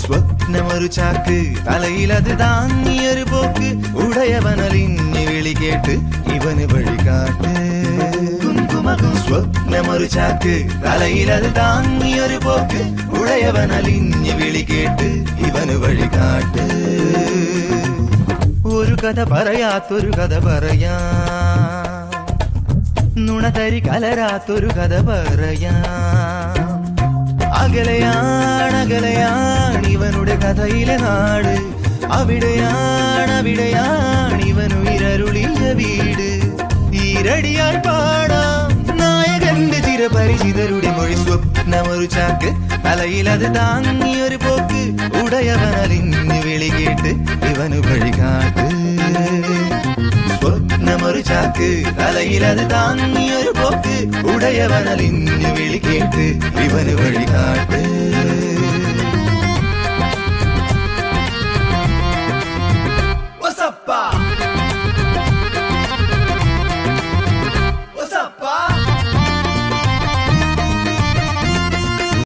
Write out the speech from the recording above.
സ്വപ്നമൊരു ചാക്ക് തലയിലത് താങ്ങിയൊരു പോക്ക് ഉടയവനലിഞ്ഞു വിളി കേട്ട് ഇവന് വഴികാട്ട്. സ്വപ്നമൊരു ചാക്ക് തലയിലത് താങ്ങിയൊരു പോക്ക് ഉടയവനലിഞ്ഞു വിളി കേട്ട് ഇവന് വഴികാട്ട്. ഒരു കഥ പറയാത്തൊരു കഥ പറയാ, നുണതരി കലരാത്തൊരു കഥ പറയാ. അകലെയാണ് ഇവനുടെ കഥയിലെ നാട്, അവിടെയാണ് ഇവനുയരരുളിയ വീട്. ഈരടിയായി പാടാം നായകന്റെ ചിരപരിചിതരുടെ മൊഴി. സ്വപ്നമൊരു ചാക്ക് തലയിലത് താങ്ങിയൊരു പോക്ക് ഉടയവനലിഞ്ഞു വിളി കേട്ട് ഇവനു വഴികാട്ട്. സ്വപ്നമൊരു ചാക്ക് തലയിലത് താങ്ങിയൊരു പോക്ക് ഉടയവനലിഞ്ഞു വിളി കേട്ട് ഇവന് വഴികാട്ട്.